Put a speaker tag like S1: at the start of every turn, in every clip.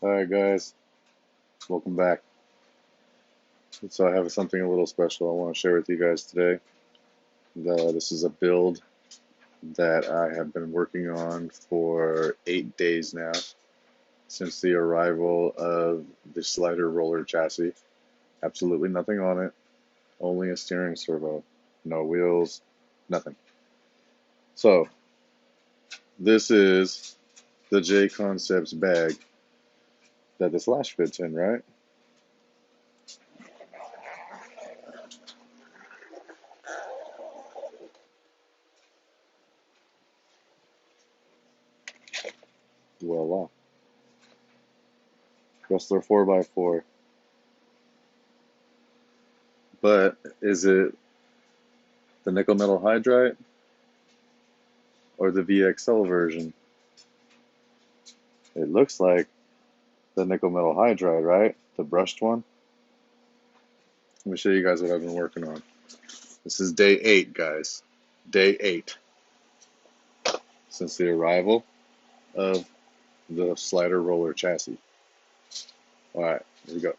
S1: Alright guys, welcome back. So I have something a little special I want to share with you guys today. This is a build that I have been working on for 8 days now, since the arrival of the slider roller chassis. Absolutely nothing on it, only a steering servo, no wheels, nothing. So this is the J Concepts bag that this lash fits in, right? Voila. Rustler 4x4. But is it the nickel metal hydride or the VXL version? It looks like the nickel metal hydride, right? The brushed one. Let me show you guys what I've been working on. This is day 8, guys. Day 8 since the arrival of the slider roller chassis. All right, here we go.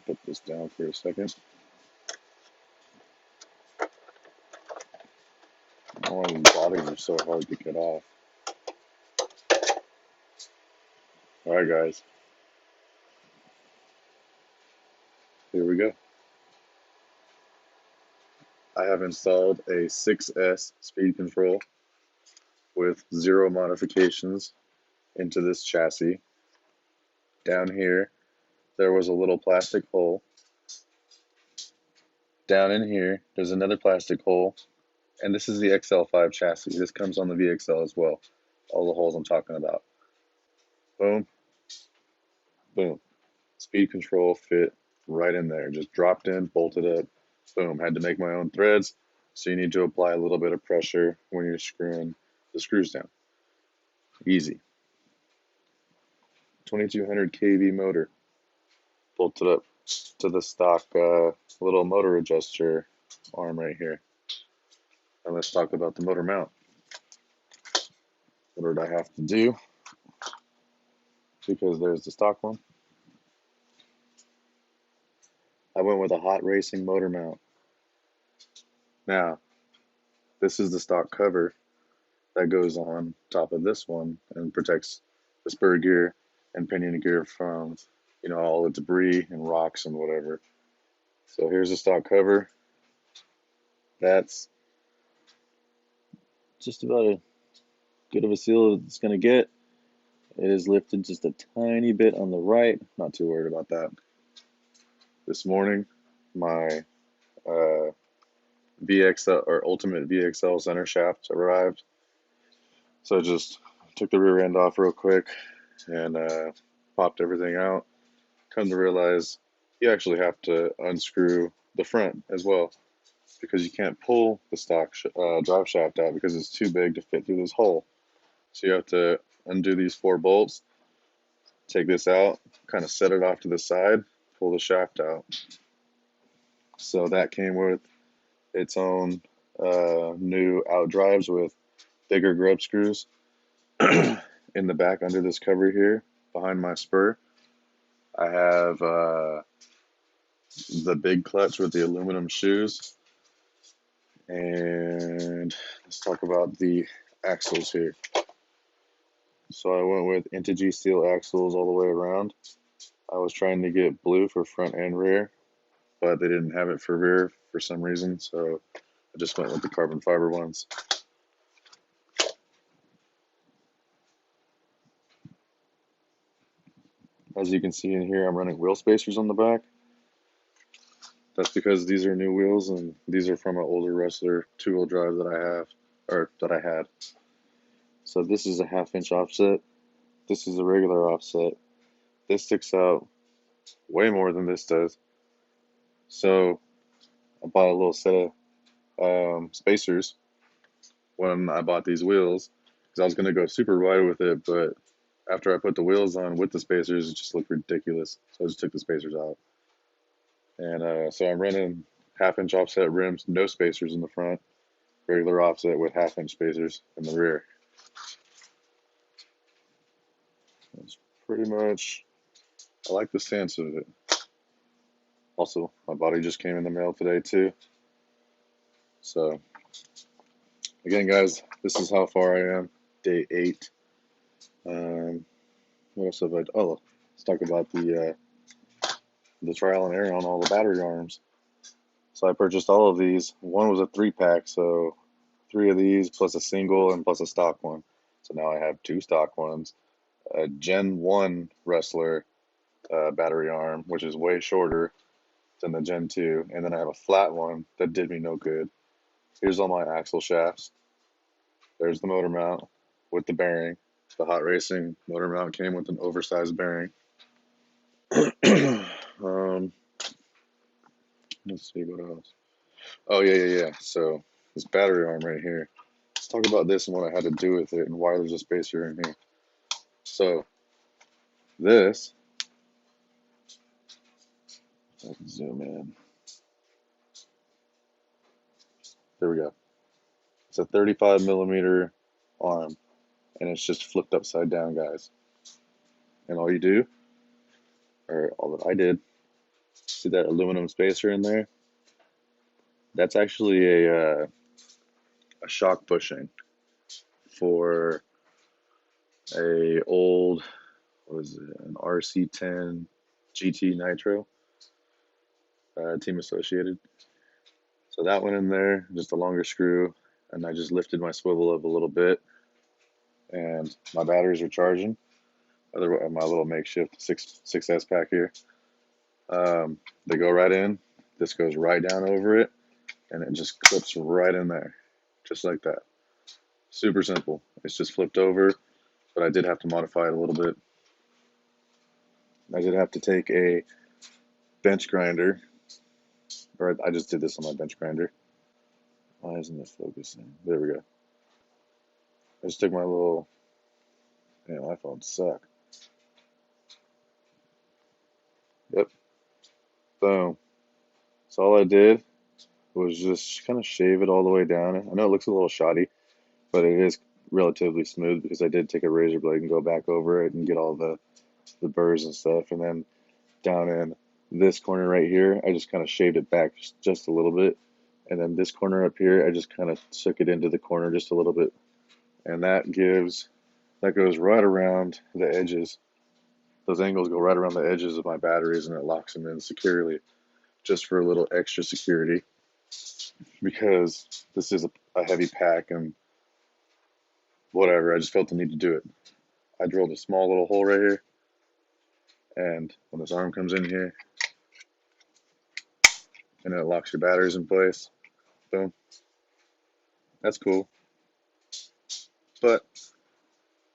S1: Put this down for a second. Oh, these bodies are so hard to get off. All right, guys. Here we go. I have installed a 6S speed control with 0 modifications into this chassis. Down here, there was a little plastic hole. Down in here, there's another plastic hole. And this is the XL5 chassis. This comes on the VXL as well. All the holes I'm talking about. Boom, boom. Speed control fit right in there. Just dropped in, bolted up. Boom. Had to make my own threads. So you need to apply a little bit of pressure when you're screwing the screws down. Easy. 2200 kV motor. Bolted up to the stock little motor adjuster arm right here. And let's talk about the motor mount. What did I have to do? Because there's the stock one. I went with a hot racing motor mount. Now, this is the stock cover that goes on top of this one and protects the spur gear and pinion gear from, all the debris and rocks and whatever. So here's the stock cover. That's just about as good of a seal as it's going to get. It is lifted just a tiny bit on the right. Not too worried about that. This morning, my VXL or Ultimate VXL center shaft arrived. So I just took the rear end off real quick and popped everything out. Come to realize you actually have to unscrew the front as well, because you can't pull the stock drive shaft out because it's too big to fit through this hole. So you have to undo these 4 bolts, take this out, kind of set it off to the side, pull the shaft out. So that came with its own new out drives with bigger grub screws in the back under this cover here behind my spur. I have the big clutch with the aluminum shoes. And let's talk about the axles here. So I went with Integy steel axles all the way around. I was trying to get blue for front and rear, but they didn't have it for rear for some reason, so I just went with the carbon fiber ones. As you can see in here, I'm running wheel spacers on the back. That's because these are new wheels and these are from an older Rustler 2-wheel drive that I had. So this is a 1/2 inch offset. This is a regular offset. This sticks out way more than this does. So I bought a little set of spacers when I bought these wheels, because I was going to go super wide with it, but after I put the wheels on with the spacers, it just looked ridiculous. So I just took the spacers out. And so I'm running 1/2 inch offset rims, no spacers in the front. regular offset with 1/2 inch spacers in the rear. That's pretty much, I like the stance of it. Also, my body just came in the mail today too. So, again, guys, this is how far I am. Day 8. What else have I? Oh, let's talk about the trial and error on all the battery arms. So I purchased all of these. One was a 3-pack, so 3 of these plus a single and plus a stock one. So now I have 2 stock ones. A Gen 1 Rustler battery arm, which is way shorter than the Gen 2, and then I have a flat one that did me no good. Here's all my axle shafts. There's the motor mount with the bearing. The Hot Racing motor mount came with an oversized bearing. Let's see what else. Oh yeah. So this battery arm right here. Let's talk about this and what I had to do with it and why there's a spacer in here. So this, I can zoom in. There we go. It's a 35 millimeter arm, and it's just flipped upside down, guys. And all you do, or all that I did, see that aluminum spacer in there? That's actually a shock bushing for a old, what was it, an RC10 GT Nitro, Team Associated. So that went in there, just a longer screw, and I just lifted my swivel up a little bit, and my batteries are charging. My little makeshift 6S pack here. They go right in. This goes right down over it, and it just clips right in there, just like that. Super simple. It's just flipped over, but I did have to modify it a little bit. I did have to take a bench grinder, or I just did this on my bench grinder. Why isn't it focusing? There we go. I just took my little, man, my phones suck. Yep, boom. So all I did was just kind of shave it all the way down. I know it looks a little shoddy, but it is relatively smooth because I did take a razor blade and go back over it and get all the burrs and stuff. And then down in this corner right here, I just kind of shaved it back just a little bit. And then this corner up here, I just kind of took it into the corner just a little bit. And that goes right around the edges. Those angles go right around the edges of my batteries, and it locks them in securely, just for a little extra security, because this is a heavy pack and whatever. I just felt the need to do it. I drilled a small little hole right here, and when this arm comes in here, and it locks your batteries in place, boom. That's cool. But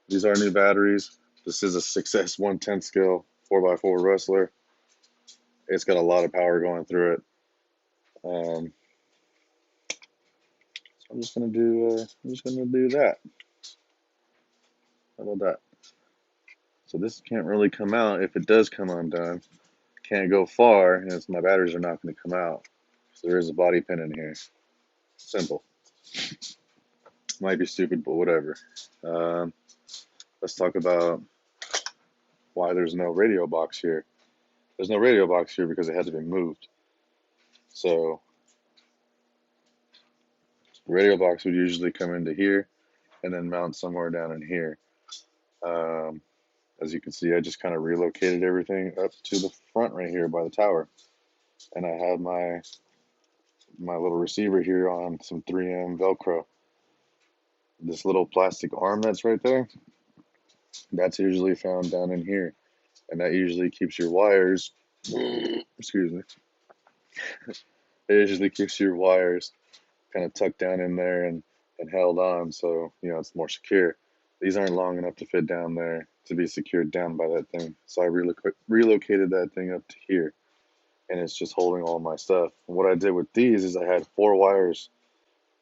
S1: these are new batteries. This is a 6S 110 scale 4x4 Rustler. It's got a lot of power going through it. So I'm just gonna do that. How about that? So this can't really come out. If it does come undone, can't go far, and my batteries are not going to come out. So there is a body pin in here. Simple. Might be stupid, but whatever. Let's talk about why there's no radio box here. There's no radio box here because it had to be moved. So the radio box would usually come into here and then mount somewhere down in here. As you can see, I just kind of relocated everything up to the front right here by the tower. And I have my little receiver here on some 3M Velcro. This little plastic arm that's right there, that's usually found down in here. And that usually keeps your wires, excuse me, it usually keeps your wires kind of tucked down in there and held on, so it's more secure. These aren't long enough to fit down there to be secured down by that thing, so I relocated that thing up to here, and it's just holding all my stuff. And what I did with these is I had 4 wires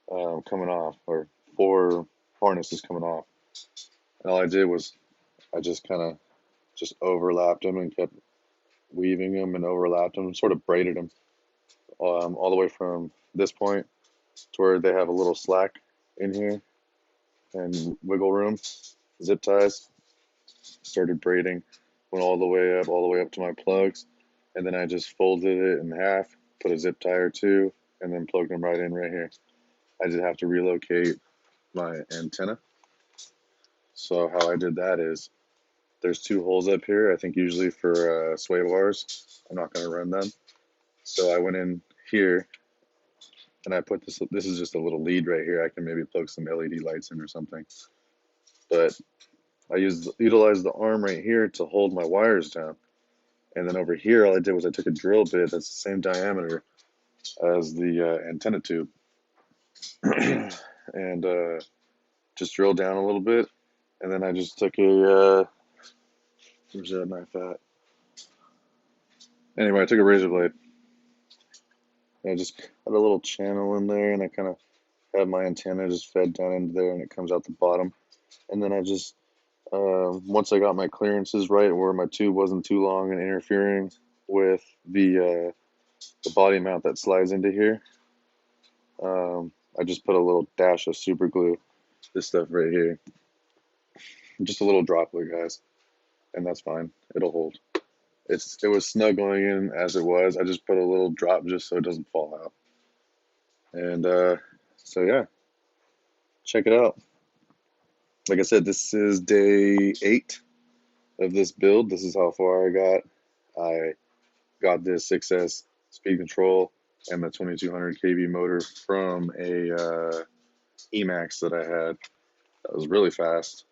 S1: coming off, or 4 harnesses coming off, and all I did was I just kind of just overlapped them and kept weaving them and overlapped them, sort of braided them all the way from this point to where they have a little slack in here and wiggle room, zip ties. Started braiding, went all the way up to my plugs, and then I just folded it in half, put a zip tie or two, and then plugged them right in right here. I just have to relocate my antenna. So how I did that is there's two holes up here. I think usually for sway bars. I'm not going to run them. So I went in here and I put this. This is just a little lead right here. I can maybe plug some LED lights in or something. But I utilized the arm right here to hold my wires down. And then over here, all I did was I took a drill bit that's the same diameter as the antenna tube and just drilled down a little bit. And then I just took where's that knife at? Anyway, I took a razor blade. And I just had a little channel in there, and I kind of had my antenna just fed down into there, and it comes out the bottom. And then I just, once I got my clearances right, where my tube wasn't too long and interfering with the body mount that slides into here, I just put a little dash of super glue, this stuff right here, just a little droplet, guys, and that's fine. It'll hold. It was snug going in as it was. I just put a little drop just so it doesn't fall out. And so yeah, check it out. Like I said, this is day 8 of this build. This is how far I got. I got this 6S speed control and the 2200 kV motor from a Emax that I had. That was really fast.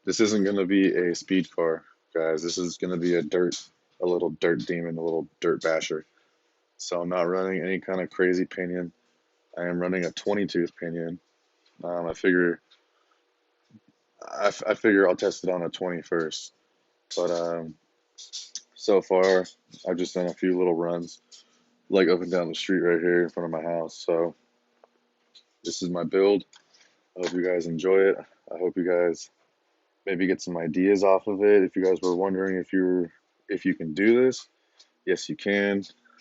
S1: This isn't going to be a speed car, guys. This is going to be a little dirt demon, a little dirt basher. So I'm not running any kind of crazy pinion. I am running a 20-tooth pinion. I figure I'll test it on a 20 first. But so far, I've just done a few little runs, like up and down the street right here in front of my house. So this is my build. I hope you guys enjoy it. I hope you guys maybe get some ideas off of it. If you guys were wondering if you can do this, yes, you can.